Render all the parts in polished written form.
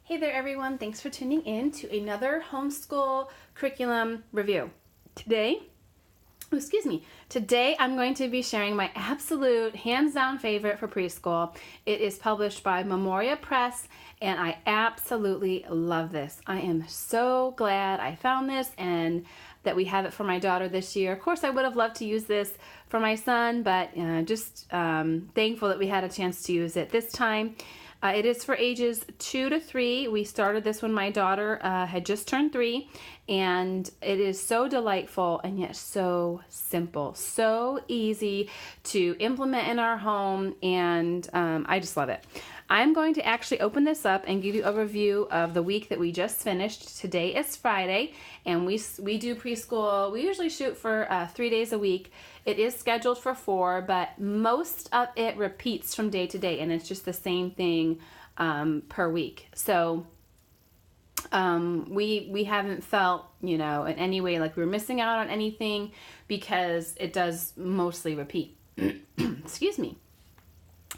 Hey there everyone, thanks for tuning in to another homeschool curriculum review. Today I'm going to be sharing my absolute hands-down favorite for preschool. It is published by Memoria Press and I absolutely love this. I am so glad I found this and that we have it for my daughter this year. Of course, I would have loved to use this for my son, but just thankful that we had a chance to use it this time. It is for ages 2 to 3. We started this when my daughter had just turned 3, and it is so delightful and yet so simple, so easy to implement in our home, and I just love it. I'm going to actually open this up and give you a review of the week that we just finished. Today is Friday, and we do preschool. We usually shoot for 3 days a week. It is scheduled for 4, but most of it repeats from day to day, and it's just the same thing per week. So we haven't felt, in any way like we were missing out on anything because it does mostly repeat. Excuse me.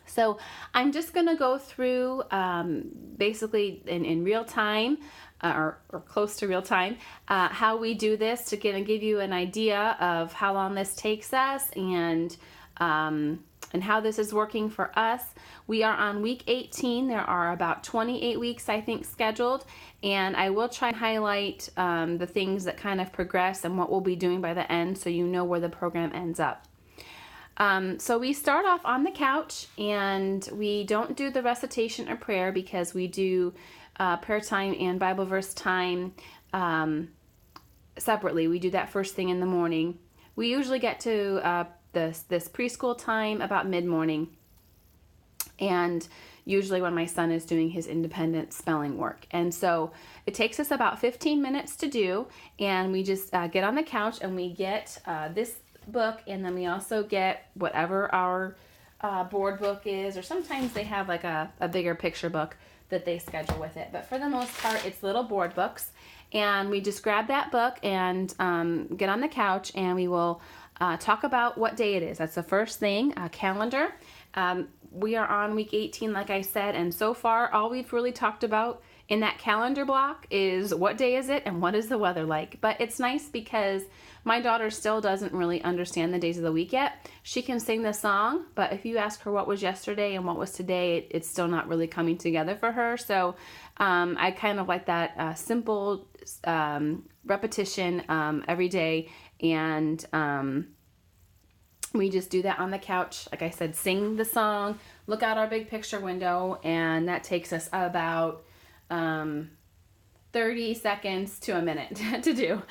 So I'm just going to go through basically in real time or close to real time how we do this to give you an idea of how long this takes us and how this is working for us. We are on week 18. There are about 28 weeks, I think, scheduled, and I will try and highlight the things that kind of progress and what we'll be doing by the end so you know where the program ends up. So we start off on the couch, and we don't do the recitation or prayer because we do prayer time and Bible verse time separately. We do that first thing in the morning. We usually get to this preschool time about mid-morning, and usually when my son is doing his independent spelling work. And so it takes us about 15 minutes to do, and we just get on the couch and we get this book, and then we also get whatever our board book is, or sometimes they have like a bigger picture book that they schedule with it, but for the most part it's little board books, and we just grab that book and get on the couch, and we will talk about what day it is. That's the first thing. Calendar. We are on week 18, like I said, and so far all we've really talked about in that calendar block is what day is it and what is the weather like. But it's nice because my daughter still doesn't really understand the days of the week yet. She can sing the song, but if you ask her what was yesterday and what was today, it's still not really coming together for her. So I kind of like that simple repetition every day, and we just do that on the couch. Like I said, sing the song, look out our big picture window, and that takes us about 30 seconds to a minute to do.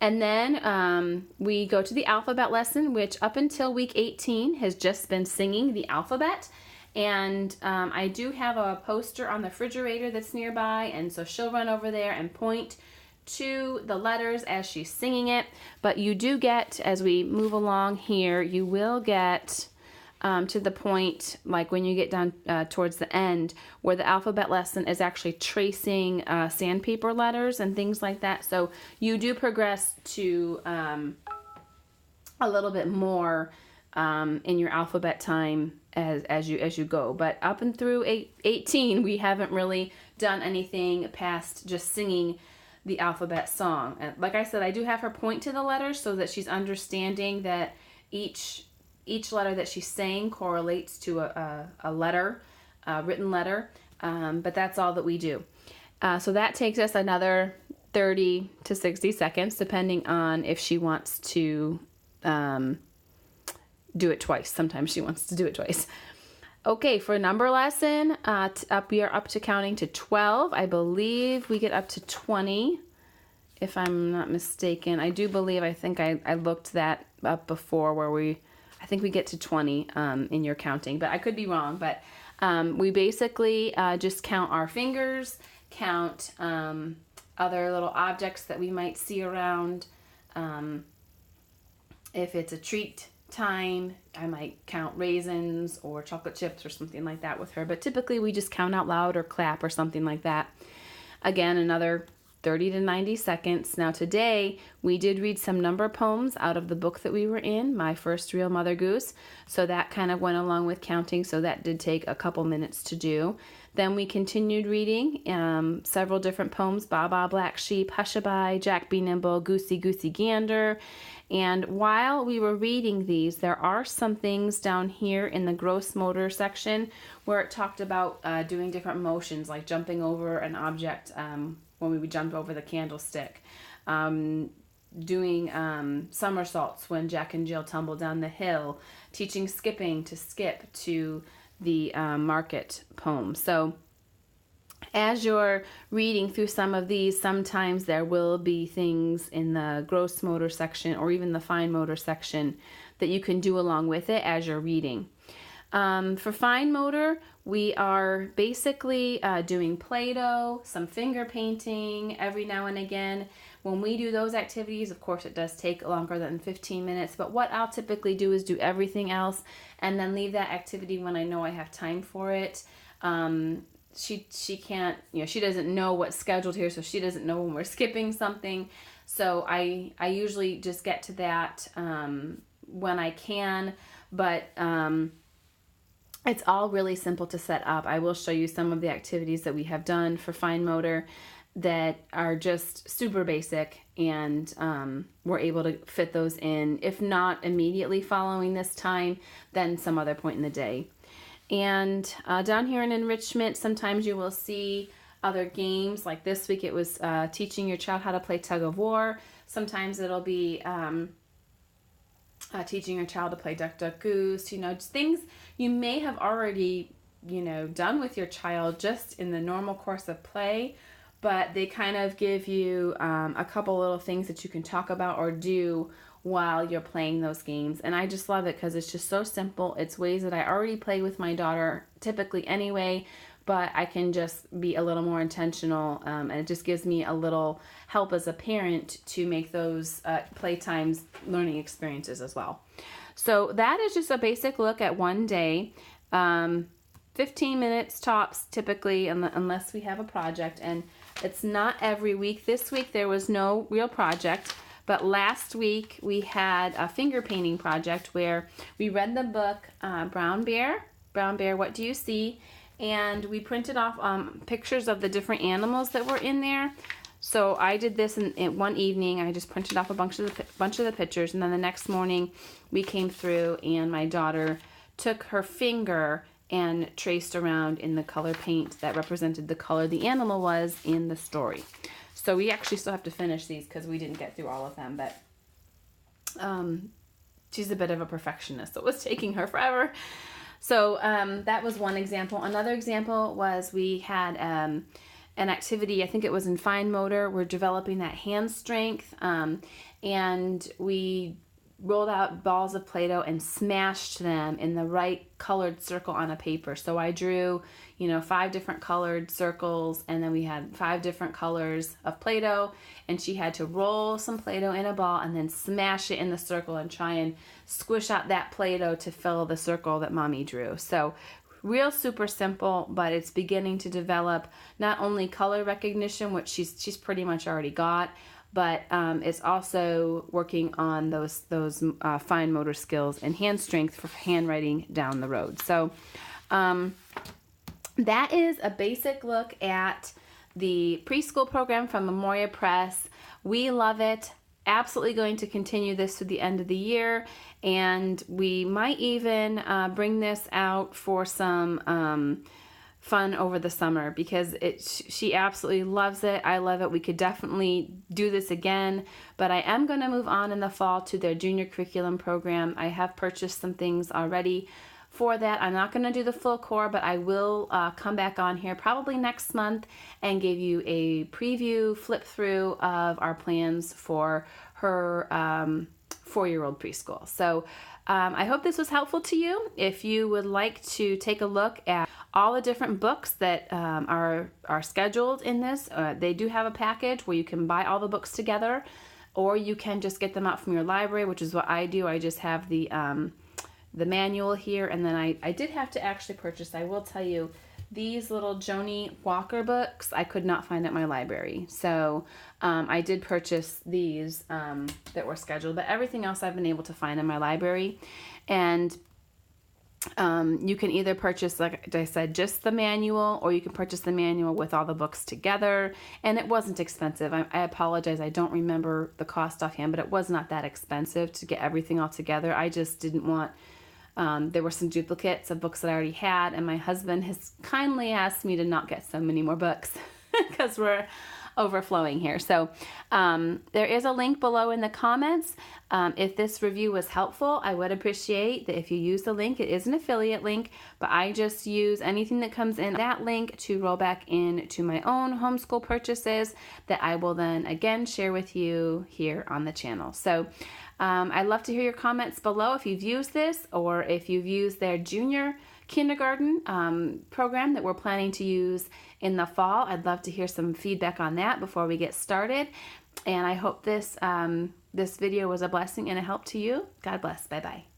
And then we go to the alphabet lesson, which up until week 18 has just been singing the alphabet. And I do have a poster on the refrigerator that's nearby, and so she'll run over there and point to the letters as she's singing it. But you do get, as we move along here, you will get to the point, like when you get down towards the end, where the alphabet lesson is actually tracing sandpaper letters and things like that. So you do progress to a little bit more in your alphabet time as you go. But up and through 18, we haven't really done anything past just singing the alphabet song. And like I said, I do have her point to the letters so that she's understanding that each letter that she's saying correlates to a letter, a written letter, but that's all that we do. So that takes us another 30 to 60 seconds, depending on if she wants to do it twice. Sometimes she wants to do it twice. Okay, for a number lesson, we are up to counting to 12. I believe we get up to 20, if I'm not mistaken. I think I looked that up before, where I think we get to 20 in your counting, but I could be wrong. But we basically just count our fingers, count other little objects that we might see around. If it's a treat time, I might count raisins or chocolate chips or something like that with her, but typically we just count out loud or clap or something like that. Again, another 30 to 90 seconds. Now today we did read some number poems out of the book that we were in, My First Real Mother Goose. So that kind of went along with counting. So that did take a couple minutes to do. Then we continued reading several different poems, Baa Baa Black Sheep, Hushabye, Jack Be Nimble, Goosey Goosey Gander. And while we were reading these, there are some things down here in the gross motor section where it talked about doing different motions, like jumping over an object when we would jump over the candlestick, doing somersaults when Jack and Jill tumble down the hill, teaching skipping to skip to the market poem. So as you're reading through some of these, sometimes there will be things in the gross motor section or even the fine motor section that you can do along with it as you're reading. For fine motor, we are basically doing Play-Doh, some finger painting every now and again. When we do those activities, of course, it does take longer than 15 minutes, but what I'll typically do is do everything else and then leave that activity when I know I have time for it. She can't, she doesn't know what's scheduled here, so she doesn't know when we're skipping something. So I usually just get to that when I can, but it's all really simple to set up. I will show you some of the activities that we have done for fine motor that are just super basic, and we're able to fit those in, if not immediately following this time, then some other point in the day. And down here in enrichment, sometimes you will see other games. Like this week it was teaching your child how to play tug of war. Sometimes it'll be teaching your child to play duck, duck, goose, just things you may have already, done with your child just in the normal course of play, but they kind of give you a couple little things that you can talk about or do while you're playing those games. And I just love it because it's just so simple. It's ways that I already play with my daughter typically anyway, but I can just be a little more intentional, and it just gives me a little help as a parent to make those playtimes learning experiences as well. So that is just a basic look at one day. 15 minutes tops typically, unless we have a project, and it's not every week. This week there was no real project, but last week we had a finger painting project where we read the book Brown Bear, What Do You See? And we printed off pictures of the different animals that were in there. So I did this in one evening. I just printed off a bunch of the pictures, and then the next morning we came through and my daughter took her finger and traced around in the color paint that represented the color the animal was in the story. So we actually still have to finish these because we didn't get through all of them, but she's a bit of a perfectionist, so it was taking her forever. So that was one example. Another example was we had an activity, I think it was in fine motor. We're developing that hand strength, and we rolled out balls of Play-Doh and smashed them in the right colored circle on a paper. So I drew, 5 different colored circles, and then we had 5 different colors of Play-Doh, and she had to roll some Play-Doh in a ball and then smash it in the circle and try and squish out that Play-Doh to fill the circle that Mommy drew. So real super simple, but it's beginning to develop not only color recognition, which she's pretty much already got, but it's also working on those fine motor skills and hand strength for handwriting down the road. So that is a basic look at the preschool program from Memoria Press. We love it. Absolutely going to continue this to the end of the year, and we might even bring this out for some fun over the summer because she absolutely loves it. I love it. We could definitely do this again, but I am going to move on in the fall to their junior curriculum program. I have purchased some things already for that. I'm not going to do the full core, but I will come back on here probably next month and give you a preview, flip through of our plans for her 4-year-old preschool. So I hope this was helpful to you. If you would like to take a look at all the different books that are scheduled in this, they do have a package where you can buy all the books together, or you can just get them out from your library, which is what I do. I just have the manual here, and then I did have to actually purchase, I will tell you, these little Joni Walker books I could not find at my library. So I did purchase these that were scheduled, but everything else I've been able to find in my library. And you can either purchase, like I said, just the manual, or you can purchase the manual with all the books together. And it wasn't expensive. I apologize, I don't remember the cost offhand, but it was not that expensive to get everything all together. I just didn't want, there were some duplicates of books that I already had, and my husband has kindly asked me to not get so many more books because we're overflowing here. So there is a link below in the comments. If this review was helpful, I would appreciate that if you use the link. It is an affiliate link, but I just use anything that comes in that link to roll back into my own homeschool purchases that I will then again share with you here on the channel. So I'd love to hear your comments below if you've used this, or if you've used their junior kindergarten program that we're planning to use in the fall. I'd love to hear some feedback on that before we get started. And I hope this video was a blessing and a help to you. God bless. Bye-bye.